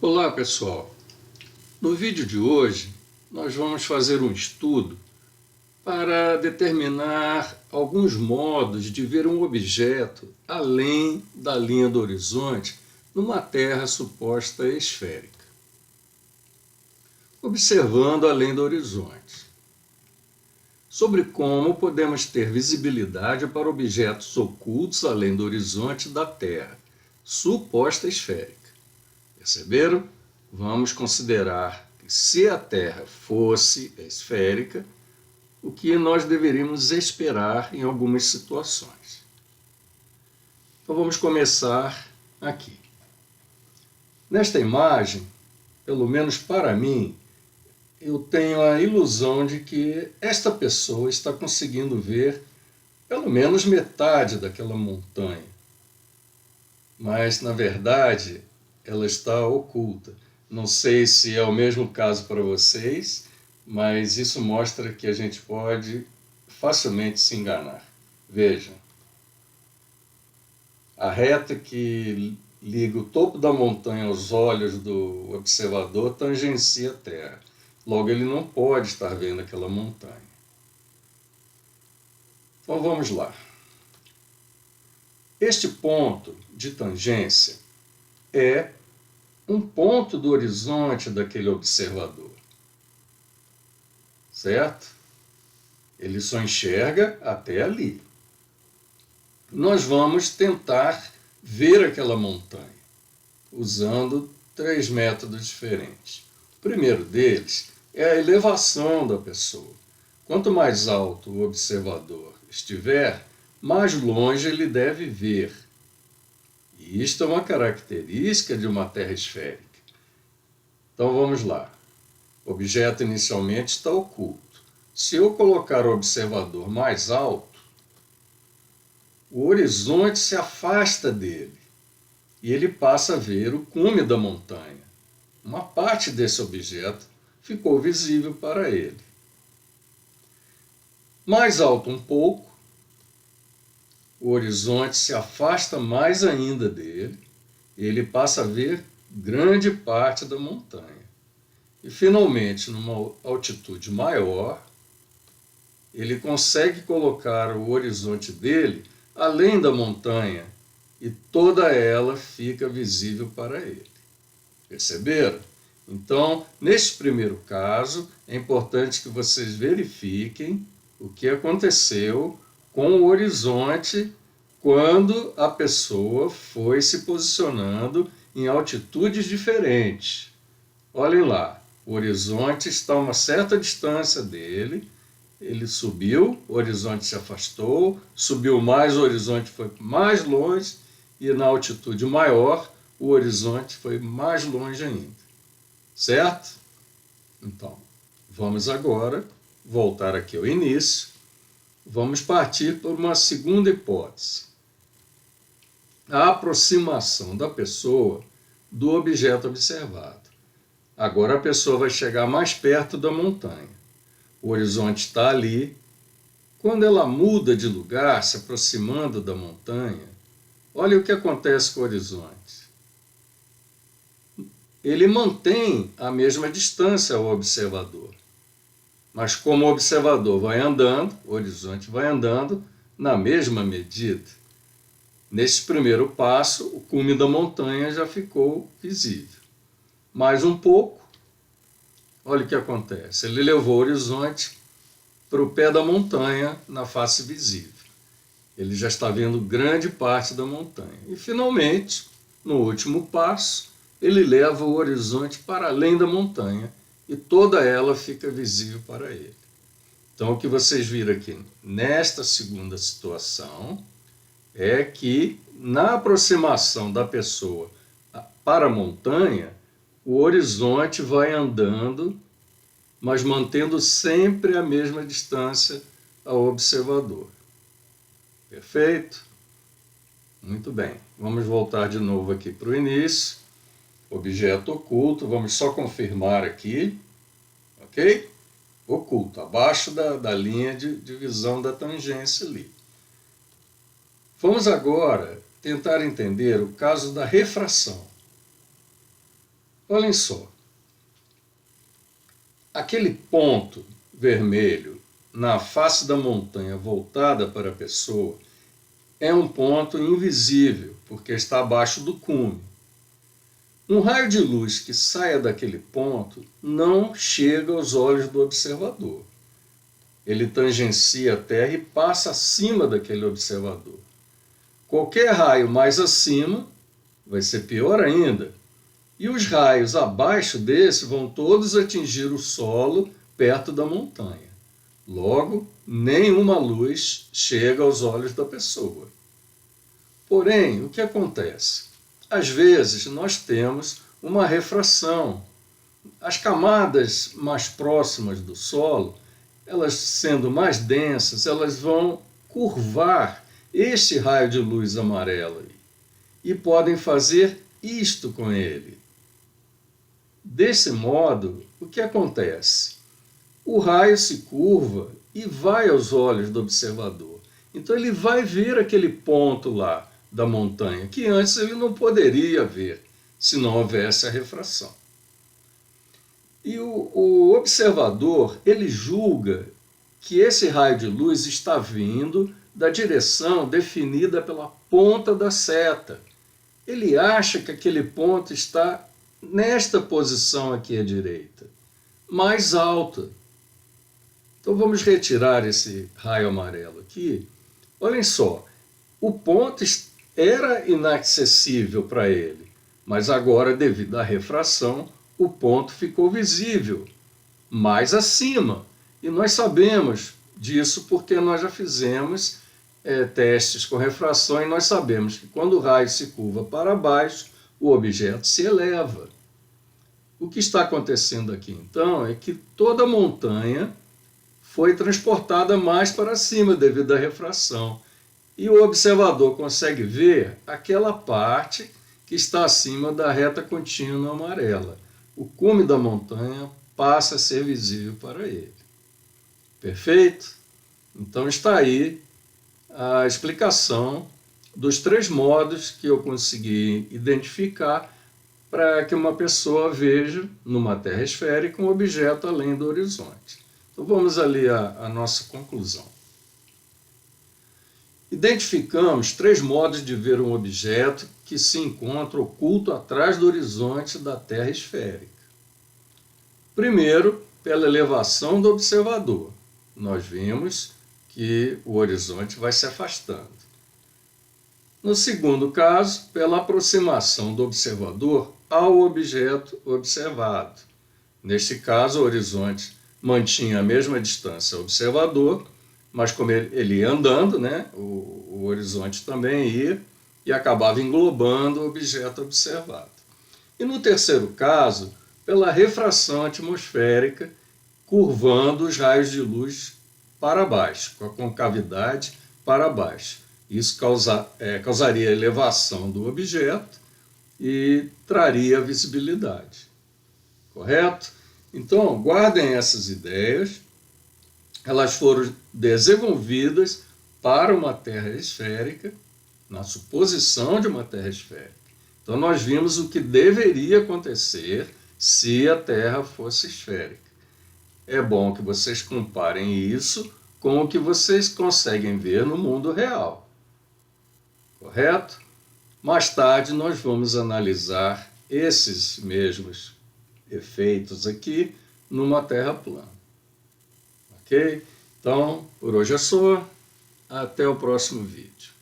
Olá pessoal, no vídeo de hoje nós vamos fazer um estudo para determinar alguns modos de ver um objeto além da linha do horizonte numa Terra suposta esférica, observando além do horizonte, sobre como podemos ter visibilidade para objetos ocultos além do horizonte da Terra, suposta esférica. Perceberam? Vamos considerar que se a Terra fosse esférica, o que nós deveríamos esperar em algumas situações. Então vamos começar aqui. Nesta imagem, pelo menos para mim, eu tenho a ilusão de que esta pessoa está conseguindo ver pelo menos metade daquela montanha. Mas, na verdade, ela está oculta. Não sei se é o mesmo caso para vocês, mas isso mostra que a gente pode facilmente se enganar. Vejam, a reta que liga o topo da montanha aos olhos do observador tangencia a Terra. Logo, ele não pode estar vendo aquela montanha. Então, vamos lá. Este ponto de tangência é um ponto do horizonte daquele observador, certo? Ele só enxerga até ali. Nós vamos tentar ver aquela montanha, usando 3 métodos diferentes. O primeiro deles é a elevação da pessoa. Quanto mais alto o observador estiver, mais longe ele deve ver. E isto é uma característica de uma Terra esférica. Então vamos lá. O objeto inicialmente está oculto. Se eu colocar o observador mais alto, o horizonte se afasta dele e ele passa a ver o cume da montanha. Uma parte desse objeto ficou visível para ele. Mais alto um pouco, o horizonte se afasta mais ainda dele e ele passa a ver grande parte da montanha. E, finalmente, numa altitude maior, ele consegue colocar o horizonte dele além da montanha e toda ela fica visível para ele. Perceberam? Então, neste primeiro caso, é importante que vocês verifiquem o que aconteceu com o horizonte quando a pessoa foi se posicionando em altitudes diferentes. Olhem lá, o horizonte está a uma certa distância dele, ele subiu, o horizonte se afastou, subiu mais, o horizonte foi mais longe, e na altitude maior, o horizonte foi mais longe ainda. Certo? Então, vamos agora voltar aqui ao início. Vamos partir por uma segunda hipótese. A aproximação da pessoa do objeto observado. Agora a pessoa vai chegar mais perto da montanha. O horizonte está ali. Quando ela muda de lugar, se aproximando da montanha, olha o que acontece com o horizonte. Ele mantém a mesma distância ao observador. Mas como o observador vai andando, o horizonte vai andando na mesma medida. Nesse primeiro passo, o cume da montanha já ficou visível. Mais um pouco, olha o que acontece. Ele levou o horizonte para o pé da montanha na face visível. Ele já está vendo grande parte da montanha. E, finalmente, no último passo, ele leva o horizonte para além da montanha e toda ela fica visível para ele. Então, o que vocês viram aqui nesta segunda situação é que, na aproximação da pessoa para a montanha, o horizonte vai andando, mas mantendo sempre a mesma distância ao observador. Perfeito? Muito bem. Vamos voltar de novo aqui para o início. Objeto oculto, vamos só confirmar aqui, ok? Oculto, abaixo da linha de visão da tangência ali. Vamos agora tentar entender o caso da refração. Olhem só, aquele ponto vermelho na face da montanha voltada para a pessoa é um ponto invisível, porque está abaixo do cume. Um raio de luz que saia daquele ponto não chega aos olhos do observador. Ele tangencia a Terra e passa acima daquele observador. Qualquer raio mais acima vai ser pior ainda. E os raios abaixo desse vão todos atingir o solo perto da montanha. Logo, nenhuma luz chega aos olhos da pessoa. Porém, o que acontece? Às vezes nós temos uma refração. As camadas mais próximas do solo, elas sendo mais densas, elas vão curvar este raio de luz amarela e podem fazer isto com ele. Desse modo, o que acontece? O raio se curva e vai aos olhos do observador. Então ele vai ver aquele ponto lá da montanha, que antes ele não poderia ver, se não houvesse a refração. E o observador, ele julga que esse raio de luz está vindo da direção definida pela ponta da seta. Ele acha que aquele ponto está nesta posição aqui à direita, mais alta. Então vamos retirar esse raio amarelo aqui. Olhem só, o ponto era inacessível para ele, mas agora, devido à refração, o ponto ficou visível, mais acima. E nós sabemos disso porque nós já fizemos testes com refração e nós sabemos que quando o raio se curva para baixo, o objeto se eleva. O que está acontecendo aqui, então, é que toda a montanha foi transportada mais para cima devido à refração. E o observador consegue ver aquela parte que está acima da reta contínua amarela. O cume da montanha passa a ser visível para ele. Perfeito? Então está aí a explicação dos 3 modos que eu consegui identificar para que uma pessoa veja numa terra esférica um objeto além do horizonte. Então vamos ali à nossa conclusão. Identificamos 3 modos de ver um objeto que se encontra oculto atrás do horizonte da Terra esférica. Primeiro, pela elevação do observador. Nós vimos que o horizonte vai se afastando. No segundo caso, pela aproximação do observador ao objeto observado. Neste caso, o horizonte mantinha a mesma distância ao observador, mas como ele ia andando, né, o horizonte também ia e acabava englobando o objeto observado. E no terceiro caso, pela refração atmosférica, curvando os raios de luz para baixo, com a concavidade para baixo. Isso causaria elevação do objeto e traria visibilidade. Correto? Então, guardem essas ideias. Elas foram desenvolvidas para uma Terra esférica, na suposição de uma Terra esférica. Então, nós vimos o que deveria acontecer se a Terra fosse esférica. É bom que vocês comparem isso com o que vocês conseguem ver no mundo real. Correto? Mais tarde, nós vamos analisar esses mesmos efeitos aqui numa Terra plana. Ok? Então, por hoje é só. Até o próximo vídeo.